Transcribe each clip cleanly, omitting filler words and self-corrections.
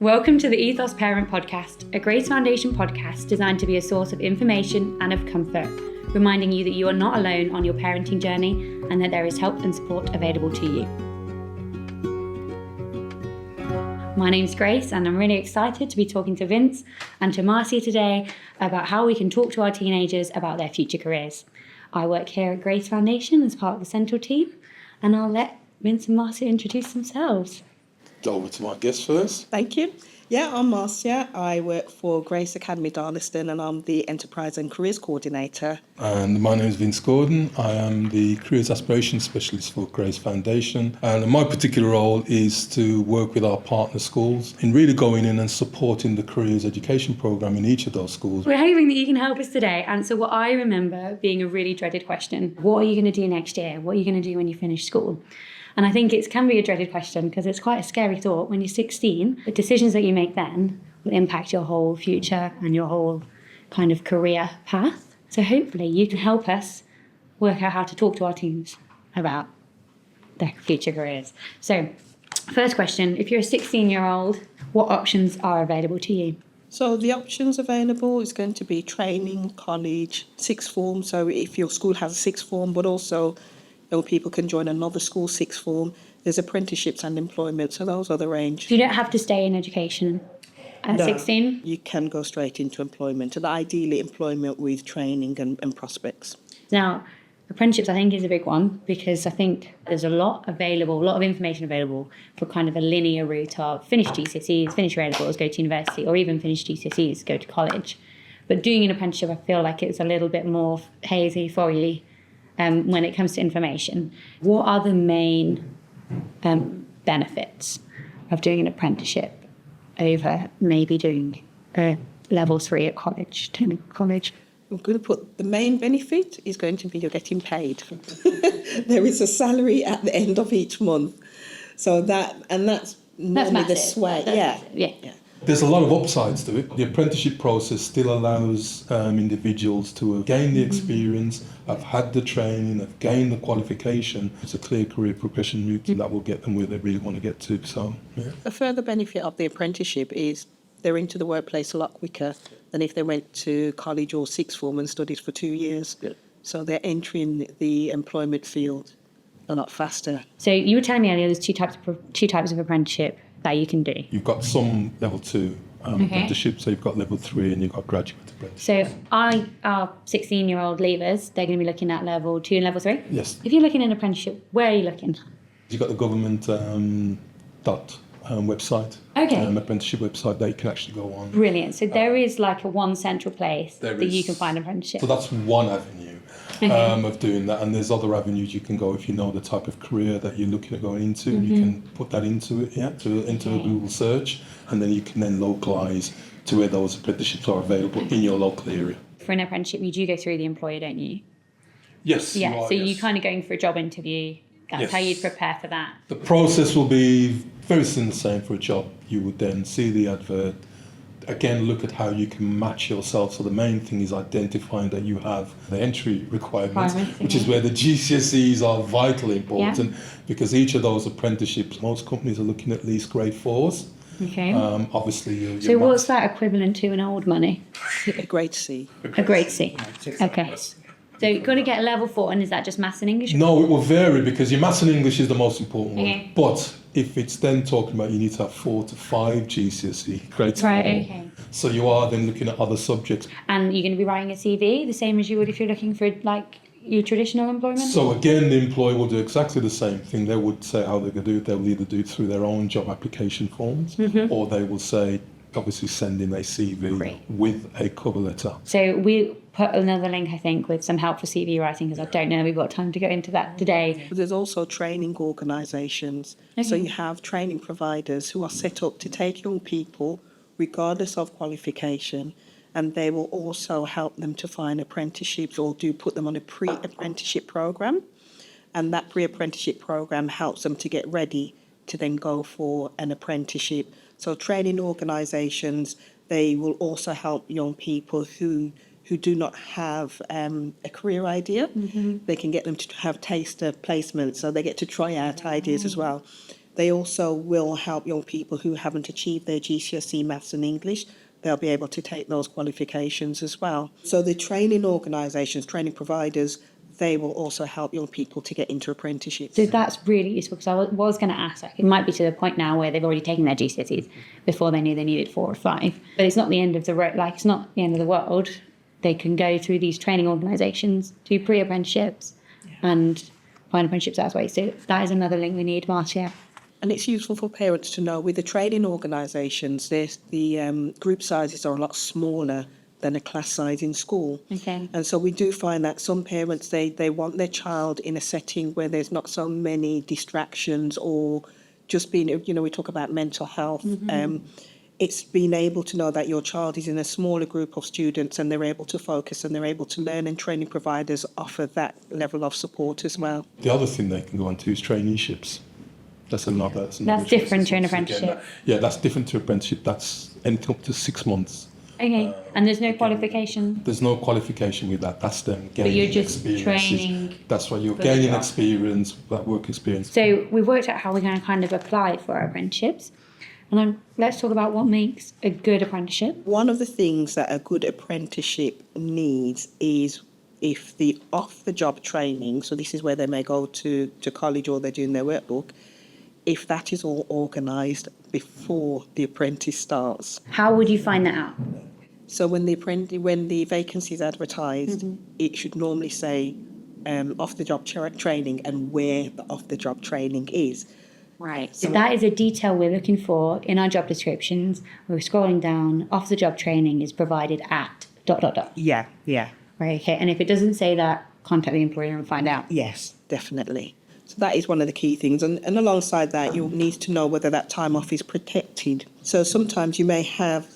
Welcome to the Ethos Parent Podcast, a Grace Foundation podcast designed to be a source of information and of comfort, reminding you that you are not alone on your parenting journey and that there is help and support available to you. My name's Grace and I'm really excited to be talking to Vince and to Marcia today about how we can talk to our teenagers about their future careers. I work here at Grace Foundation as part of the central team, and I'll let Vince and Marcia introduce themselves. Over to my guest first. Thank you. Yeah, I'm Marcia. I work for Grace Academy Darlaston and I'm the Enterprise and Careers Co-ordinator. And my name is Vince Gordon. I am the Careers Aspirations Specialist for Grace Foundation. And my particular role is to work with our partner schools in really going in and supporting the careers education programme in each of those schools. We're hoping that you can help us today answer what I remember being a really dreaded question. What are you going to do next year? What are you going to do when you finish school? And I think it can be a dreaded question because it's quite a scary thought. When you're 16, the decisions that you make then will impact your whole future and your whole kind of career path. So hopefully you can help us work out how to talk to our teens about their future careers. So first question, if you're a 16-year-old, what options are available to you? So the options available is going to be training, college, sixth form. So if your school has a sixth form, but also people can join another school sixth form. There's apprenticeships and employment, so those are the range. So you don't have to stay in education at 16? You can go straight into employment, and ideally employment with training and prospects. Now, apprenticeships I think is a big one because I think there's a lot of information available for kind of a linear route of finish GCSEs, finish A-levels, go to university, or even finish GCSEs, go to college. But doing an apprenticeship, I feel like it's a little bit more hazy for you. When it comes to information, what are the main benefits of doing an apprenticeship over maybe doing level 3 at college, college? I'm going to put the main benefit is going to be you're getting paid. There is a salary at the end of each month, so that's normally massive. the sway. Yeah. There's a lot of upsides to it. The apprenticeship process still allows individuals to gain the experience, have had the training, have gained the qualification. It's a clear career progression route that will get them where they really want to get to. So, yeah. A further benefit of the apprenticeship is they're into the workplace a lot quicker than if they went to college or sixth form and studied for 2 years. Yeah. So they're entering the employment field a lot faster. So you were telling me earlier there's two types of apprenticeship that you can do. You've got some level 2 apprenticeships, so you've got level 3 and you've got graduate apprenticeship. So our 16-year-old leavers, they're going to be looking at level 2 and level 3? Yes. If you're looking at an apprenticeship, where are you looking? You've got the government website, apprenticeship website that you can actually go on. Brilliant. So there is like one central place that you can find an apprenticeship. So that's one avenue of doing that, and there's other avenues you can go if you know the type of career that you're looking at going into. You can put that into it, into a Google search, and then you can then localise to where those apprenticeships are available in your local area. For an apprenticeship, you do go through the employer, don't you? Yes. Yeah. You're kind of going for a job interview. That's how you'd prepare for that. The process will be very similar, the same for a job. You would then see the advert. Again, look at how you can match yourself. So the main thing is identifying that you have the entry requirements, which is where the GCSEs are vitally important because each of those apprenticeships, most companies are looking at least grade 4s. Okay. Obviously, so what's that equivalent to in old money? A grade C. A grade C. Okay. So you've got to get a level 4, and is that just maths and English? No, it will vary because your maths and English is the most important one. Okay. But if it's then talking about you need to have 4 to 5 GCSE grades. Right, okay. So you are then looking at other subjects. And you're going to be writing a CV the same as you would if you're looking for like your traditional employment? So again, the employer will do exactly the same thing. They would say how they're going to do it. They'll either do it through their own job application forms, or they will say, obviously send in a CV with a cover letter. So we put another link, I think, with some help for CV writing because I don't know we've got time to go into that today. But there's also training organisations. So you have training providers who are set up to take young people, regardless of qualification, and they will also help them to find apprenticeships or do put them on a pre-apprenticeship programme. And that pre-apprenticeship programme helps them to get ready to then go for an apprenticeship. So training organisations, they will also help young people who do not have a career idea. They can get them to have taster placements, so they get to try out ideas as well. They also will help young people who haven't achieved their GCSE Maths and English. They'll be able to take those qualifications as well. So the training organisations, training providers, they will also help young people to get into apprenticeships. So that's really useful, because I was going to ask, like, it might be to the point now where they've already taken their GCSEs before they knew they needed 4 or 5. But it's not the end of the road, like, it's not the end of the world. They can go through these training organisations, do pre-apprenticeships and find apprenticeships that way. So that is another link we need, Marcia. And it's useful for parents to know with the training organisations, the group sizes are a lot smaller than a class size in school. Okay. And so we do find that some parents, they want their child in a setting where there's not so many distractions or just being, we talk about mental health. It's being able to know that your child is in a smaller group of students and they're able to focus and they're able to learn, and training providers offer that level of support as well. The other thing they can go on to is traineeships. That's another. That's different to an apprenticeship. That's different to apprenticeship. That's anything up to 6 months. Okay, and there's no qualification? There's no qualification with that. That's them gaining But you're just experience. training. That's right. You're gaining experience, that work experience. So we've worked out how we're going to kind of apply for our apprenticeships. And let's talk about what makes a good apprenticeship. One of the things that a good apprenticeship needs is if the off-the-job training, so this is where they may go to college or they're doing their workbook, if that is all organised before the apprentice starts. How would you find that out? So when the vacancy is advertised, it should normally say off-the-job training and where the off-the-job training is. Right. So that is a detail we're looking for in our job descriptions. We're scrolling down. Off-the-job training is provided at ... Yeah. Right. Okay. And if it doesn't say that, contact the employer and find out. Yes, definitely. So that is one of the key things. And alongside that, you'll need to know whether that time off is protected. So sometimes you may have,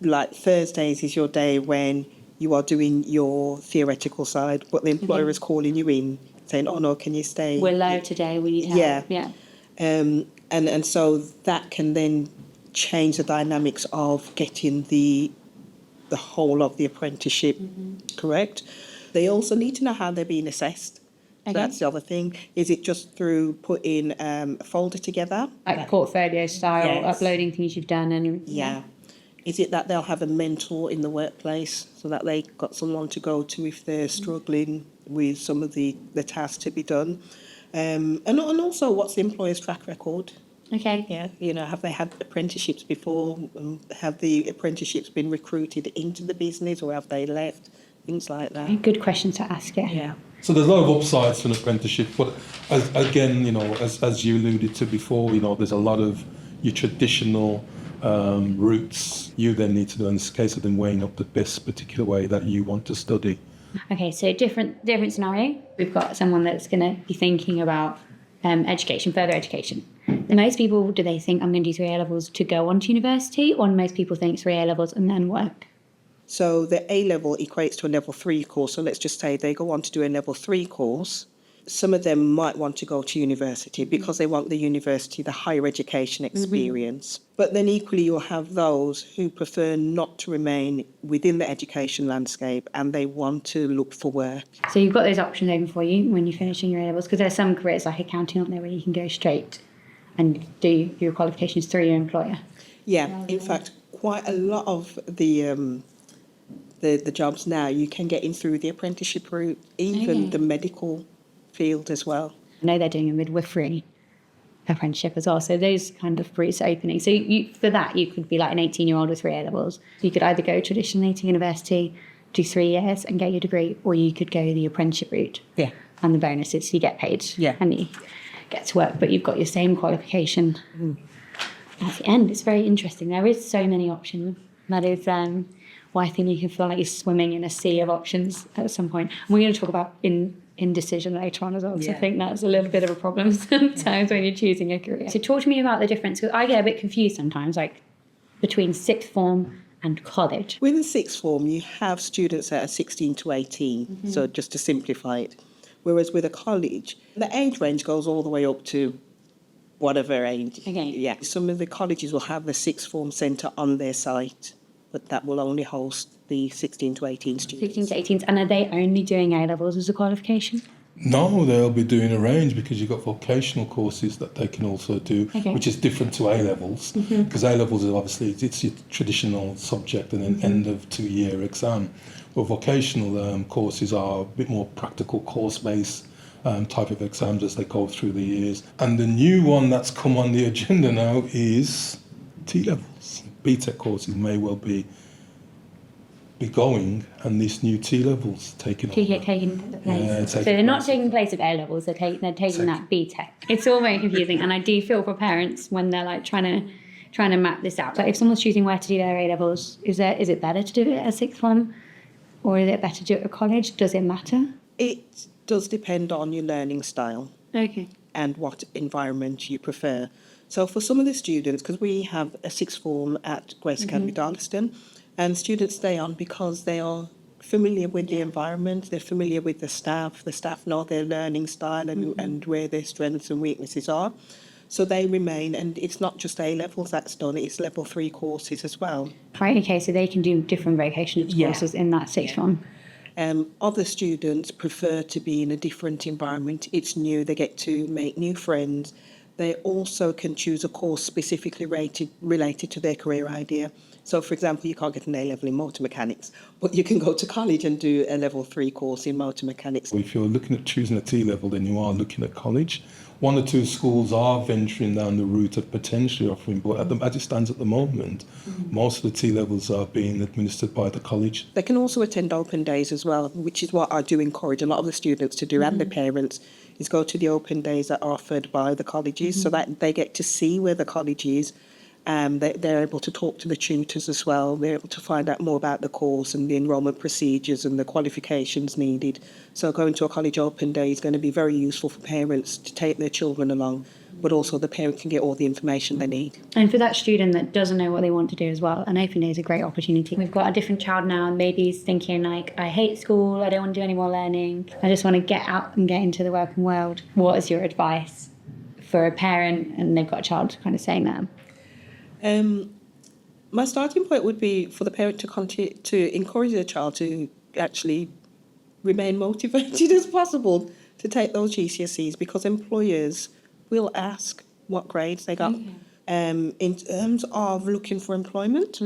like Thursdays is your day when you are doing your theoretical side, but the employer is calling you in saying, oh no, can you stay? We're low today, we need help. Yeah. And so that can then change the dynamics of getting the whole of the apprenticeship correct. They also need to know how they're being assessed. So that's the other thing. Is it just through putting a folder together? Like portfolio style, uploading things you've done and... Yeah. Is it that they'll have a mentor in the workplace so that they got someone to go to if they're struggling with some of the tasks to be done? And also, what's the employer's track record? Okay. Yeah, have they had apprenticeships before? Have the apprenticeships been recruited into the business or have they left? Things like that. Good question to ask, Yeah. So there's a lot of upsides to an apprenticeship, but as you alluded to before, there's a lot of your traditional routes you then need to do, in this case of them weighing up the best particular way that you want to study. Okay, so different scenario. We've got someone that's going to be thinking about education, further education. Most people, do they think I'm going to do 3 A-levels to go on to university, or most people think 3 A-levels and then work? So the A-level equates to a level 3 course. So let's just say they go on to do a level 3 course. Some of them might want to go to university because they want the university, the higher education experience. But then equally you'll have those who prefer not to remain within the education landscape and they want to look for work. So you've got those options open for you when you're finishing your A-levels, because there's some careers like accounting, aren't there, where you can go straight and do your qualifications through your employer. Yeah, in fact, quite a lot of the jobs now you can get in through the apprenticeship route, even the medical field as well. I know they're doing a midwifery apprenticeship as well, so those kind of routes are opening. So for that, you could be like an 18-year-old with 3 A-levels. You could either go traditionally to university, do 3 years and get your degree, or you could go the apprenticeship route. Yeah. And the bonus is you get paid and you get to work, but you've got your same qualification at the end. It's very interesting. There is so many options. That is why I think you can feel like you're swimming in a sea of options at some point. And we're going to talk about indecision later on as well, because I think that's a little bit of a problem sometimes when you're choosing a career. So talk to me about the difference, because I get a bit confused sometimes, like between sixth form and college. Within sixth form, you have students that are 16 to 18, so just to simplify it. Whereas with a college, the age range goes all the way up to whatever age. Okay. Yeah. Some of the colleges will have the sixth form centre on their site, but that will only host the 16 to 18 students. 16 to 18, and are they only doing A-levels as a qualification? No, they'll be doing a range because you've got vocational courses that they can also do, which is different to A-levels. Because A-levels are obviously, it's your traditional subject and an end of 2-year exam. But vocational courses are a bit more practical course-based type of exams as they go through the years. And the new one that's come on the agenda now is T-levels. BTEC courses may well be going, and this new T-levels taking over. Taking the place. So they're not taking the place of A-levels, they're taking that BTEC. It's all very confusing, and I do feel for parents when they're like trying to map this out. Like if someone's choosing where to do their A-levels, is it better to do it at sixth form, or is it better to do it at college? Does it matter? It does depend on your learning style. Okay. And what environment you prefer. So for some of the students, because we have a sixth form at Grace Academy Darlaston, and students stay on because they are familiar with the environment, they're familiar with the staff know their learning style and where their strengths and weaknesses are. So they remain, and it's not just A-levels that's done, it's level 3 courses as well. Right, okay, so they can do different vocational courses in that sixth form. Other students prefer to be in a different environment. It's new, they get to make new friends. They also can choose a course specifically related to their career idea. So, for example, you can't get an A-level in motor mechanics, but you can go to college and do a level 3 course in motor mechanics. If you're looking at choosing a T-level, then you are looking at college. 1 or 2 schools are venturing down the route of potentially offering, but as it stands at the moment, most of the T-levels are being administered by the college. They can also attend open days as well, which is what I do encourage a lot of the students to do and the parents, is go to the open days that are offered by the colleges so that they get to see where the college is. They're able to talk to the tutors as well. They're able to find out more about the course and the enrolment procedures and the qualifications needed. So going to a college open day is going to be very useful for parents to take their children along, but also the parent can get all the information they need. And for that student that doesn't know what they want to do as well, an open day is a great opportunity. We've got a different child now and maybe he's thinking like, I hate school, I don't want to do any more learning, I just want to get out and get into the working world. What is your advice for a parent and they've got a child kind of saying that? My starting point would be for the parent to continue to encourage their child to actually remain motivated as possible to take those GCSEs, because employers will ask what grades they got. In terms of looking for employment,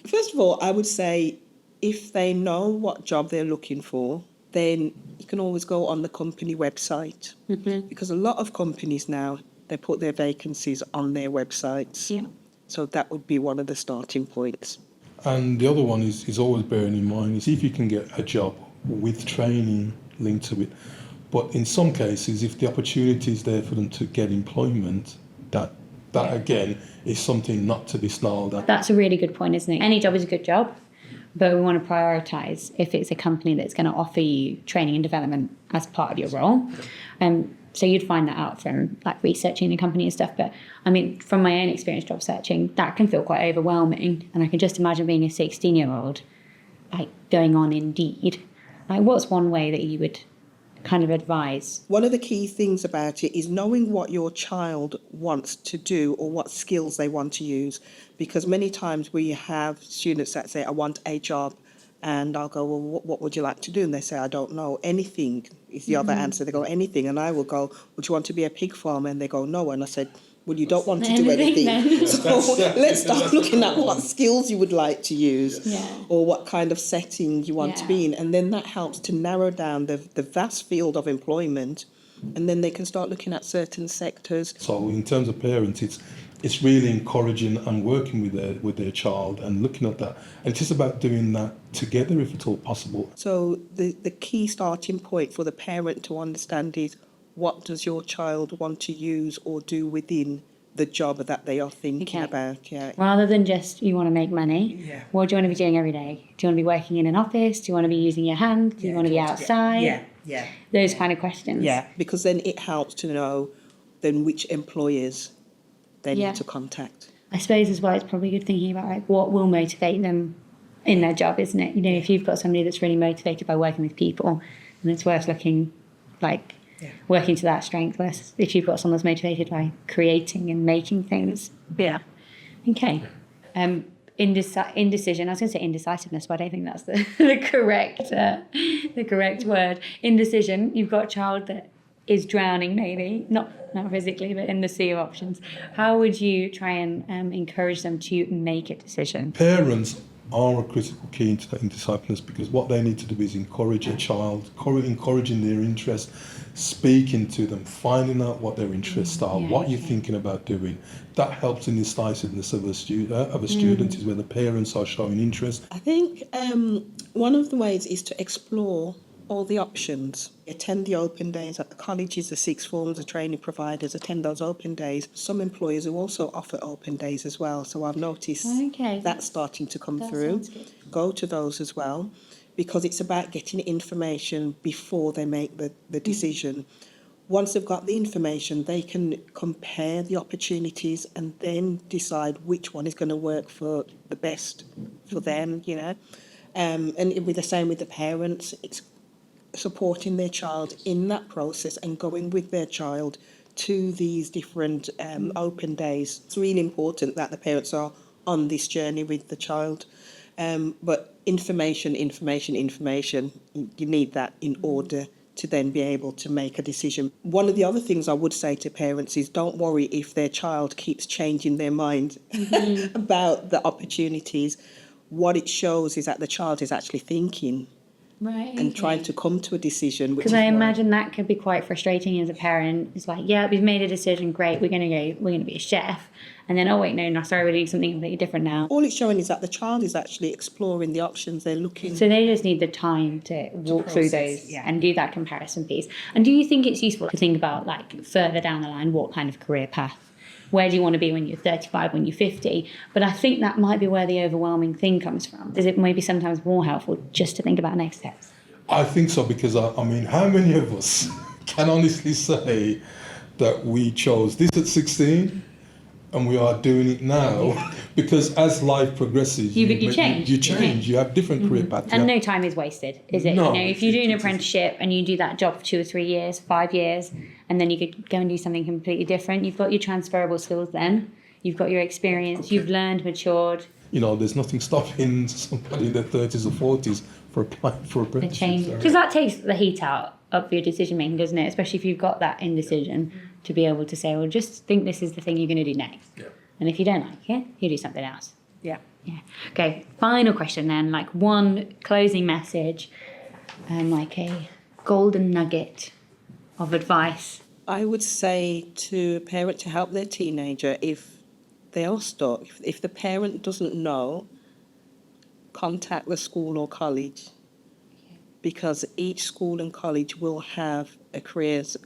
first of all, I would say if they know what job they're looking for, then you can always go on the company website, because a lot of companies now, they put their vacancies on their websites. Yeah. So that would be one of the starting points. And the other one is always bearing in mind, is if you can get a job with training linked to it. But in some cases, if the opportunity is there for them to get employment, that again is something not to be snarled at. That's a really good point, isn't it? Any job is a good job, but we want to prioritise if it's a company that's going to offer you training and development as part of your role. So you'd find that out from like researching the company and stuff. But I mean, from my own experience job searching, that can feel quite overwhelming. And I can just imagine being a 16-year-old, like going on Indeed. Like, what's one way that you would kind of advise? One of the key things about it is knowing what your child wants to do or what skills they want to use. Because many times we have students that say, I want a job. And I'll go, well, what would you like to do? And they say, I don't know. Anything is the other answer. They go, anything. And I will go, would you want to be a pig farmer? And they go, no. And I said, well, you don't want to do anything. So let's start looking at what skills you would like to use or what kind of setting you want to be in. And then that helps to narrow down the vast field of employment. And then they can start looking at certain sectors. So in terms of parents, it's really encouraging and working with their child and looking at that. And it's just about doing that together if at all possible. So the key starting point for the parent to understand is, what does your child want to use or do within the job that they are thinking about? Yeah. Rather than just you want to make money, what do you want to be doing every day? Do you want to be working in an office? Do you want to be using your hands? Do you want to be outside? Those kind of questions. Yeah, because then it helps to know then which employers they need to contact. I suppose as well, it's probably good thinking about like what will motivate them in their job, isn't it? You know, if you've got somebody that's really motivated by working with people, then it's worth looking like working to that strength. Versus if you've got someone that's motivated by creating and making things. Yeah. Okay. indecision. I was going to say indecisiveness, but I don't think that's the correct word. Indecision. You've got a child that is drowning, maybe not physically, but in the sea of options. How would you try and encourage them to make a decision? Parents are a critical key into that indecisiveness, because what they need to do is encourage a child, encouraging their interest, speaking to them, finding out what their interests are, what you're thinking about doing. That helps in the decisiveness of a student is where the parents are showing interest. I think one of the ways is to explore all the options. Attend the open days at the colleges, the sixth forms, the training providers, attend those open days. Some employers who also offer open days as well. So I've noticed that's starting to come through. Go to those as well, because it's about getting information before they make the decision. Once they've got the information, they can compare the opportunities and then decide which one is going to work for the best for them, you know. And with the same with the parents, it's supporting their child in that process and going with their child to these different open days. It's really important that the parents are on this journey with the child. But information. You need that in order to then be able to make a decision. One of the other things I would say to parents is don't worry if their child keeps changing their mind about the opportunities. What it shows is that the child is actually thinking. Right. And trying to come to a decision. Because I imagine that could be quite frustrating as a parent. It's like, yeah, we've made a decision, great, we're going to be a chef. And then, oh wait, no, sorry, we're doing something completely different now. All it's showing is that the child is actually exploring the options they're looking. So they just need the time to walk through those and do that comparison piece. And do you think it's useful to think about, like, further down the line, what kind of career path? Where do you want to be when you're 35, when you're 50? But I think that might be where the overwhelming thing comes from. Is it maybe sometimes more helpful just to think about next steps? I think so, because, I mean, how many of us can honestly say that we chose this at 16 and we are doing it now? Because as life progresses, you change. You have different career paths. And no time is wasted, is it? No, if you do an apprenticeship and you do that job for 2 or 3 years, 5 years, and then you could go and do something completely different, you've got your transferable skills then. You've got your experience. You've learned, matured. You know, there's nothing stopping somebody in their 30s or 40s for applying for apprenticeships. Because that takes the heat out of your decision making, doesn't it? Especially if you've got that indecision to be able to say, well, just think this is the thing you're going to do next. Yeah. And if you don't like it, you do something else. Yeah. Okay, final question then, like one closing message, like a golden nugget of advice. I would say to a parent to help their teenager if they are stuck. If the parent doesn't know, contact the school or college, because each school and college will have a careers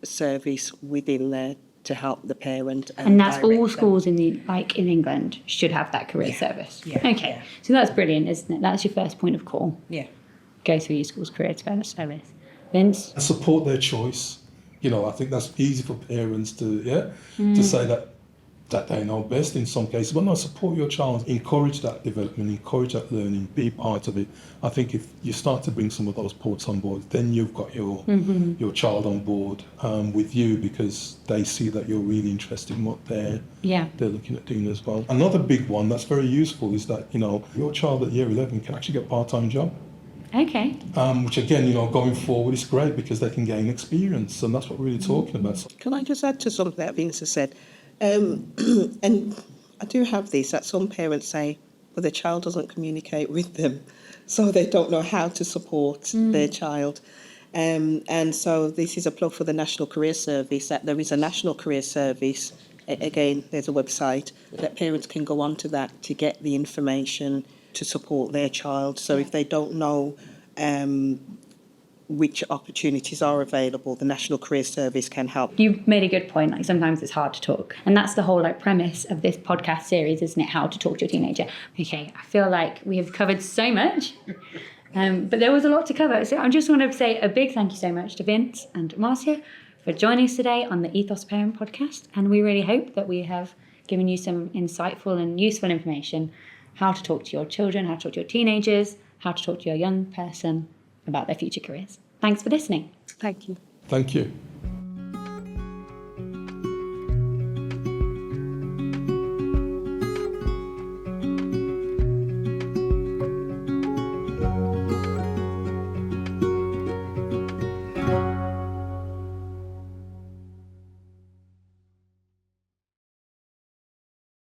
service within there to help the parent. And that's all schools in England should have that career service. Yeah. Okay. Yeah. So that's brilliant, isn't it? That's your first point of call. Yeah. Go through your school's career service. Vince? Support their choice. You know, I think that's easy for parents to say that they know best in some cases, but no, support your child, encourage that development, encourage that learning, be part of it. I think if you start to bring some of those ports on board, then you've got your child on board with you, because they see that you're really interested in what they're looking at doing as well. Another big one that's very useful is that, you know, your child at year 11 can actually get a part-time job. Okay. Which again, you know, going forward is great because they can gain experience, and that's what we're really talking about. Can I just add to something that Vincent said? And I do have this, that some parents say, well, their child doesn't communicate with them, so they don't know how to support their child. And so this is a plug for the National Career Service, that there is a National Career Service. Again, there's a website that parents can go onto that to get the information to support their child. So if they don't know which opportunities are available, the National Career Service can help. You made a good point, like sometimes it's hard to talk. And that's the whole premise of this podcast series, isn't it? How to talk to a teenager. Okay, I feel like we have covered so much, but there was a lot to cover. So I just want to say a big thank you so much to Vince and Marcia for joining us today on the Ethos Parent Podcast. And we really hope that we have given you some insightful and useful information, how to talk to your children, how to talk to your teenagers, how to talk to your young person about their future careers. Thanks for listening. Thank you. Thank you.